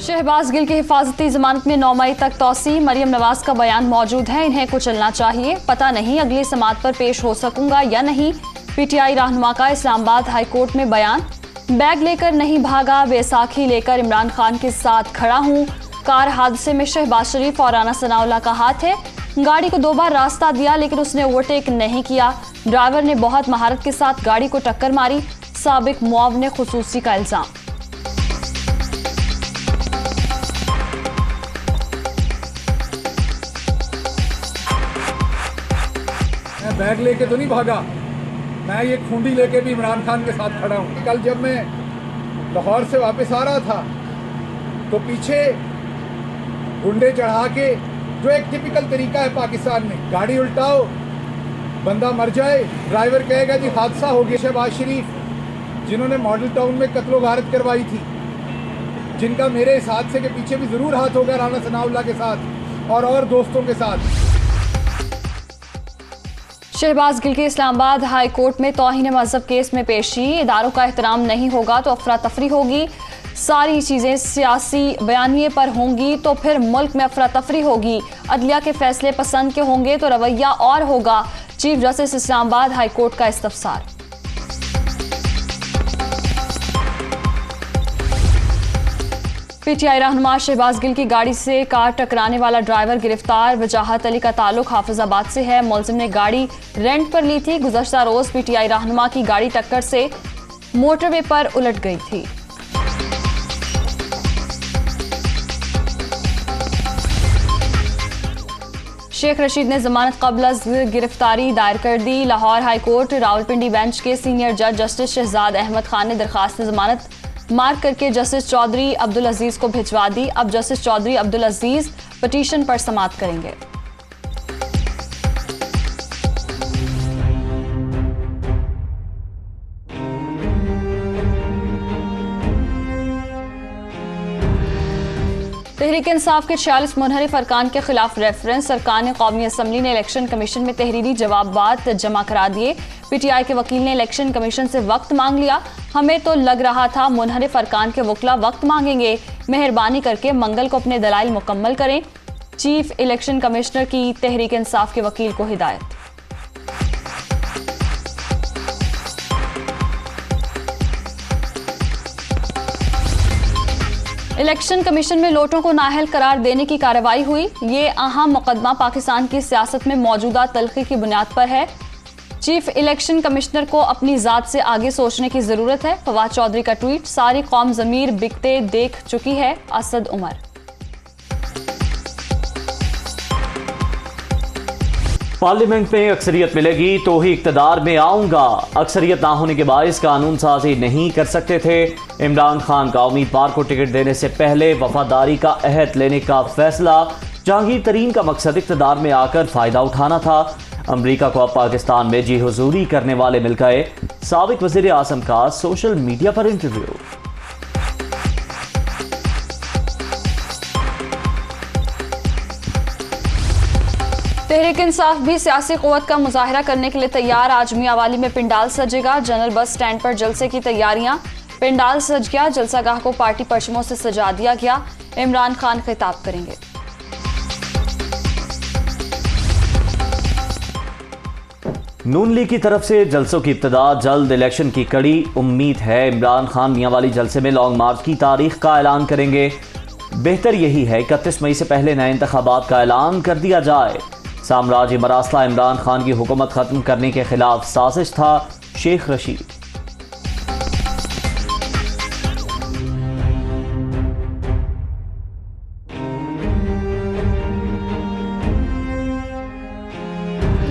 शहबाज गिल की हिफाजती जमानत में 9 मई तक तौसी। मरियम नवाज का बयान मौजूद है, इन्हें कुचलना चाहिए। पता नहीं अगली समाअत पर पेश हो सकूंगा या नहीं। पीटीआई रहनुमा का इस्लामाबाद हाई कोर्ट में बयान। बैग लेकर नहीं भागा, बैसाखी लेकर इमरान खान के साथ खड़ा हूं। कार हादसे में शहबाज शरीफ और राना सनाउल्लाह का हाथ है। गाड़ी को 2 बार रास्ता दिया लेकिन उसने ओवरटेक नहीं किया। ड्राइवर ने बहुत महारत के साथ गाड़ी को टक्कर मारी। साबिक मुआविन खुसूसी का इल्जाम। मैं बैग लेके तो नहीं भागा, मैं ये खूंडी लेके भी इमरान खान के साथ खड़ा हूँ। कल जब मैं लाहौर से वापस आ रहा था तो पीछे गुंडे चढ़ा के, जो एक टिपिकल तरीका है पाकिस्तान में, गाड़ी उल्टाओ, बंदा मर जाए, ड्राइवर कहेगा जी हादसा हो गया। शहबाज शरीफ जिन्होंने मॉडल टाउन में कत्लो गारत करवाई थी, जिनका मेरे इस हादसे के पीछे भी ज़रूर हाथ होगा राना सनाउल्लाह के साथ और दोस्तों के साथ। शहबाज गिल की इस्लामाबाद हाई कोर्ट में तौहीन मजहब केस में पेशी। इदारों का एहतराम नहीं होगा तो अफरा तफरी होगी। सारी चीज़ें सियासी बयानिए पर होंगी तो फिर मुल्क में अफरा तफरी होगी। अदलिया के फैसले पसंद के होंगे तो रवैया और होगा। Chief justice Islamabad high court का इस्तफसार। पीटीआई रहनुमा शहबाज गिल की गाड़ी से कार टकराने वाला ड्राइवर गिरफ्तार। वजाहत अली का ताल्लुक हाफिजाबाद से है। मुलजिम ने गाड़ी रेंट पर ली थी। गुज़श्ता रोज पीटीआई रहनुमा की गाड़ी टक्कर से मोटरवे पर उलट गई थी। शेख रशीद ने जमानत कबल अज़ गिरफ्तारी दायर कर दी। Lahore high court Rawalpindi bench के सीनियर जज जस्टिस शहजाद अहमद खान ने दरखास्त जमानत मार्क करके जस्टिस चौधरी अब्दुल अजीज को भिजवा दी। अब जस्टिस चौधरी अब्दुल अजीज पिटीशन पर समाअत करेंगे। तहरीक इंसाफ के 46 मुनहरिफ अरकान के खिलाफ रेफरेंस। अरकान कौमी असम्बली ने इलेक्शन कमीशन में तहरीरी जवाबात जमा करा दिए। पीटीआई के वकील ने इलेक्शन कमीशन से वक्त मांग लिया। हमें तो लग रहा था मुनहरिफ अरकान के वकला वक्त मांगेंगे, मेहरबानी करके मंगल को अपने दलाइल मुकम्मल करें। चीफ इलेक्शन कमिश्नर की तहरीक इंसाफ के वकील को हिदायत। इलेक्शन कमीशन में लोटों को नाअहल करार देने की कार्रवाई हुई। ये अहम मुकदमा पाकिस्तान की सियासत में मौजूदा तलखी की बुनियाद पर है। चीफ इलेक्शन कमिश्नर को अपनी जात से आगे सोचने की जरूरत है। फवाद चौधरी का ट्वीट। सारी कौम ज़मीर बिकते देख चुकी है। असद उमर। पार्लियामेंट में अक्सरियत मिलेगी तो ही इक्तदार में आऊंगा। अक्सरियत ना होने के बायस कानून साजी नहीं कर सकते थे। इमरान खान का उम्मीदवार को टिकट देने से पहले वफादारी का अहद लेने का फैसला। जहांगीर तरीन का मकसद इक्तदार में आकर फायदा उठाना था। अमरीका को अब पाकिस्तान में जी हुजूरी करने वाले मिल गए। साबिक वज़ीर आज़म का सोशल मीडिया पर इंटरव्यू। तहरीक इंसाफ भी सियासी क़ुव्वत का मुजाहिरा करने के लिए तैयार। आज मियांवाली में पिंडाल सजेगा। जनरल बस स्टैंड पर जलसे की तैयारियां। पिंडाल सज गया। जलसागाह को पार्टी परचमों से सजा दिया गया। इमरान खान खिताब करेंगे। नून लीग की तरफ से जलसों की इब्तिदा। जल्द इलेक्शन की कड़ी उम्मीद है। इमरान खान मियांवाली जलसे में लॉन्ग मार्च की तारीख का ऐलान करेंगे। बेहतर यही है 31 मई से पहले नए इंतखाबात का ऐलान कर दिया जाए। साम्राज्य मरासला इमरान खान की हुकूमत खत्म करने के खिलाफ साजिश था। शेख रशीद।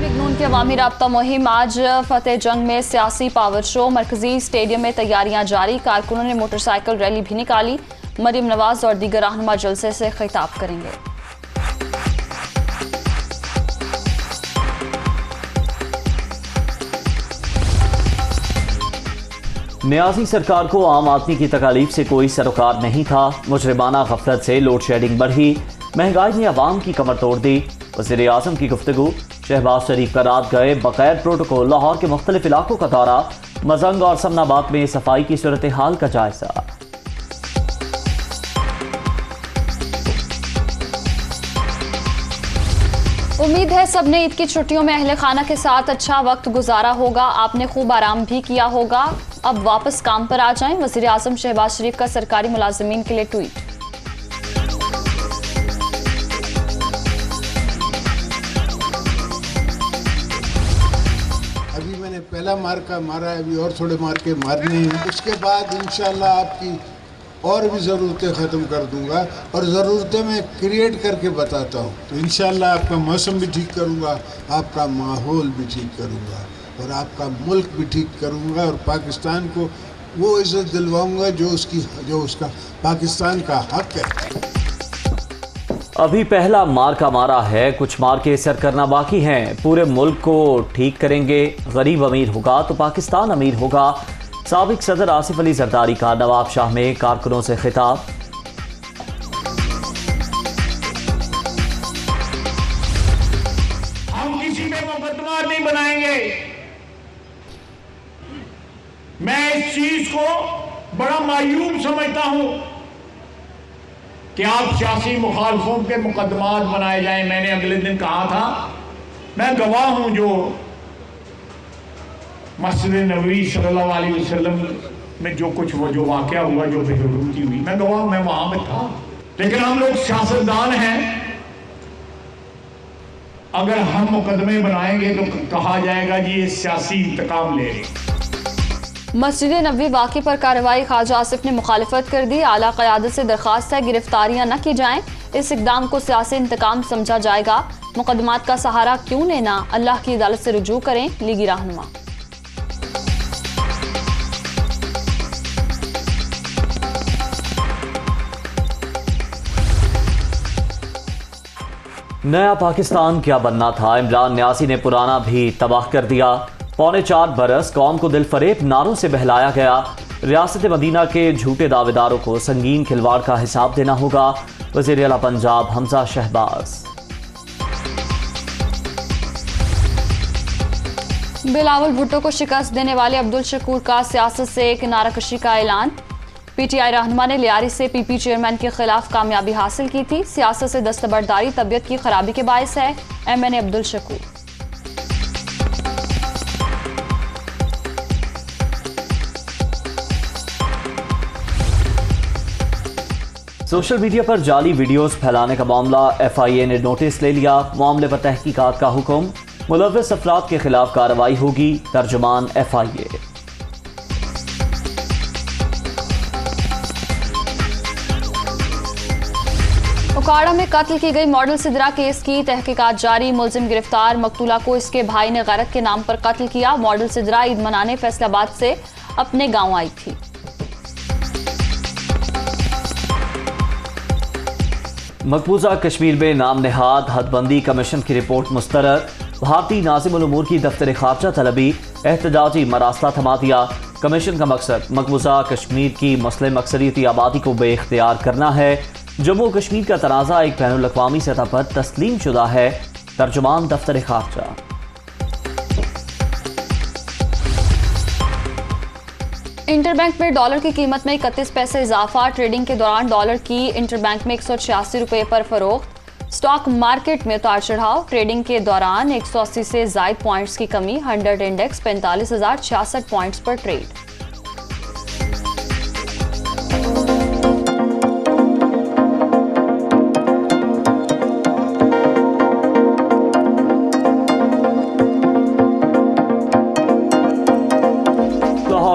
नून की अवामी राब्ता मुहिम। आज फतेह जंग में सियासी पावर शो। मरकजी स्टेडियम में तैयारियां जारी। कारकुनों ने मोटरसाइकिल रैली भी निकाली। मरियम नवाज और दीगर रहनुमा जलसे से खिताब करेंगे। न्याजी सरकार को आम आदमी की तकालीफ से कोई सरोकार नहीं था। मुजरिमाना गफलत से लोड शेडिंग बढ़ी। महंगाई ने अवाम की कमर तोड़ दी। वज़ीर आज़म की गुफ्तगू। शहबाज शरीफ का रात गए बगैर प्रोटोकॉल लाहौर के मुख्तलिफ इलाकों का दौरा। मजंग और समनाबाद में सफाई की सूरत हाल का जायजा। उम्मीद है सबने ईद की छुट्टियों में अहले खाना के साथ अच्छा वक्त गुजारा होगा। आपने खूब आराम भी किया होगा। अब वापस काम पर आ जाएं। वज़ीर आज़म शहबाज शरीफ का सरकारी मुलाजिमीन के लिए ट्वीट। अभी मैंने पहला मार्का मारा है, अभी और थोड़े मार्के मारने हैं। उसके बाद इंशाल्लाह आपकी और भी ज़रूरतें ख़त्म कर दूंगा और ज़रूरतें मैं क्रिएट करके बताता हूँ। तो इंशाल्लाह आपका मौसम भी ठीक करूँगा, आपका माहौल भी ठीक करूँगा और आपका मुल्क भी ठीक करूँगा और पाकिस्तान को वो इज़्ज़त दिलवाऊँगा जो उसका पाकिस्तान का हक़ है। अभी पहला मार्का मारा है, कुछ मार्के सर करना बाकी हैं। पूरे मुल्क को ठीक करेंगे। गरीब अमीर होगा तो पाकिस्तान अमीर होगा। साबिक सदर आसिफ अली जरदारी का नवाब शाह में कारकुनों से खिताब। हम किसी पे मुकदमा नहीं बनाएंगे। मैं इस चीज को बड़ा मायूब समझता हूं कि आप सियासी मुखालफों के मुकदमात बनाए जाएं। मैंने अगले दिन कहा था, मैं गवाह हूं जो मस्जिद नबवी सल्लल्लाहु अलैहि वसल्लम में जो वाक़या हुआ, जो बेदरूती हुई, मैं गवाह, मैं वहां में था। लेकिन हम लोग सियासतदान हैं, अगर हम मुकदमे बनाएंगे तो कहा जाएगा जी ये सियासी इंतकाम ले रहे। मस्जिद नबवी वाक़े पर कार्रवाई। ख्वाजा आसिफ ने मुखालिफत कर दी। आला क़यादत से दरख्वास्त है गिरफ्तारियां न की जाएं। इस इक़दाम को सियासी इंतकाम समझा जाएगा। मुकदमात का सहारा क्यों लेना, अल्लाह की अदालत से रुजू करें, लीगी रहनुमा। नया पाकिस्तान क्या बनना था, इमरान न्यासी ने पुराना भी तबाह कर दिया। 4.25 बरस कौम को दिल फरेब नारों से बहलाया गया। रियासत मदीना के झूठे दावेदारों को संगीन खिलवाड़ का हिसाब देना होगा। वज़ीर आला पंजाब हमजा शहबाज। बिलावल भुट्टो को शिकस्त देने वाले अब्दुल शकूर का सियासत से किनाराकशी का ऐलान। पीटीआई रहनुमा ने लियारी से पीपी चेयरमैन के खिलाफ कामयाबी हासिल की थी। सियासत से दस्तबरदारी तबीयत की खराबी के बायस है, MNA Abdul Shakoor. Social media पर जाली वीडियोस फैलाने का मामला, एफआईए ने नोटिस ले लिया। मामले पर तहकीकात का हुक्म। मुलव्वस अफराद के खिलाफ कार्रवाई होगी। तर्जुमान एफआईए। उकाड़ा में कत्ल की गई मॉडल सिद्रा केस की तहकीकात जारी। मुलजिम गिरफ्तार। मकतूला को इसके भाई ने गैरत के नाम पर कत्ल किया। मॉडल सिद्रा ईद मनाने फैसलाबाद से अपने गांव आई थी। मकबूजा कश्मीर में नाम नेहाद हदबंदी कमीशन की रिपोर्ट मुस्तरद। भारतीय नाज़िमुल उमूर की दफ्तर खारजा तलबी एहतजाजी मरासला थमा दिया। कमीशन का मकसद मकबूजा कश्मीर की मुस्लिम अक्सरियती आबादी को बेख्तियार करना है। जम्मू कश्मीर का तनाज़ा एक बैनुल अक़वामी सतह पर तस्लीम शुदा है। तर्जुमान दफ्तर खारजा। इंटरबैंक में डॉलर की कीमत में 31 पैसे इजाफा। ट्रेडिंग के दौरान डॉलर की इंटरबैंक में 186 रुपये पर फरोख्त। स्टॉक मार्केट में उतार चढ़ाव। ट्रेडिंग के दौरान 180 से ज़ायद पॉइंट्स की कमी। 100 इंडेक्स 45,066 पॉइंट्स पर ट्रेड।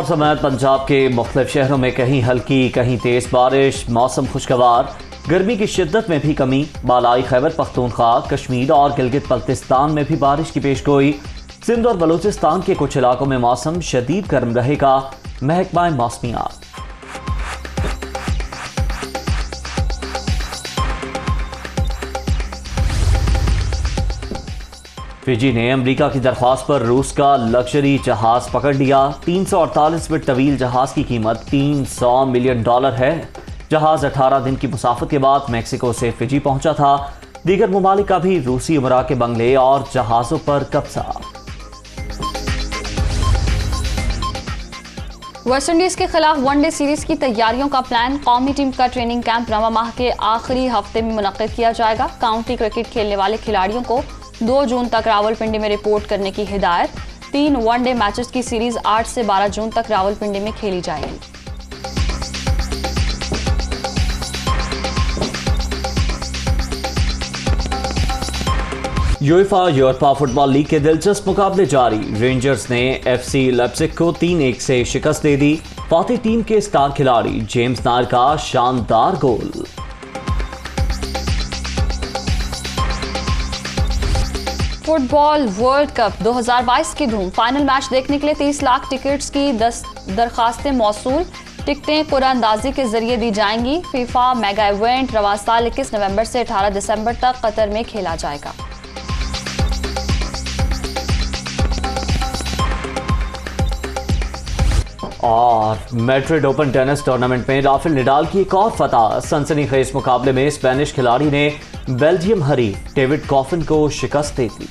समेत पंजाब के मुख्तलिफ शहरों में कहीं हल्की कहीं तेज बारिश। मौसम खुशगवार। गर्मी की शिद्दत में भी कमी। बालाई खैबर पख्तूनख्वा, कश्मीर और गिलगित बल्तिस्तान में भी बारिश की पेशगोई। सिंध और बलूचिस्तान के कुछ इलाकों में मौसम शदीद गर्म रहेगा। महकमा मौसमियात। फिजी ने अमेरिका की दरख्वास्त पर रूस का लग्जरी जहाज पकड़ लिया। 348 फीट तवील जहाज की कीमत $300 मिलियन है। जहाज 18 दिन की मुसाफत के बाद मेक्सिको से फिजी पहुंचा था। दीगर ममालिक का भी रूसी उमरा के बंगले और जहाजों पर कब्जा। वेस्टइंडीज के खिलाफ वनडे सीरीज की तैयारियों का प्लान। कौमी टीम का ट्रेनिंग कैंप रवा माह के आखिरी हफ्ते में मुनक्किद किया जाएगा। काउंटी क्रिकेट खेलने वाले खिलाड़ियों को 2 जून तक रावलपिंडी में रिपोर्ट करने की हिदायत। 3 वनडे मैचेस की सीरीज 8 से 12 जून तक रावलपिंडी में खेली जाएगी। यूएफा यूरोपा फुटबॉल लीग के दिलचस्प मुकाबले जारी। रेंजर्स ने एफसी लेप्जिग को 3-1 से शिकस्त दे दी। फातिह टीम के स्टार खिलाड़ी जेम्स नायर का शानदार गोल। फुटबॉल वर्ल्ड कप 2022 की धूम। फाइनल मैच देखने के लिए 30 लाख टिकट्स की 10 दरखास्तें मौसूल। टिकटें कुरानंदाजी के जरिए दी जाएंगी। फीफा मेगा इवेंट रवा साल 21 नवंबर से 18 दिसंबर तक कतर में खेला जाएगा। और मैड्रिड ओपन टेनिस टूर्नामेंट में राफेल नडाल की एक और फतह। सनसनीखेज मुकाबले में स्पेनिश खिलाड़ी ने बेल्जियम हरीफ डेविड कॉफिन को शिकस्त दे दी।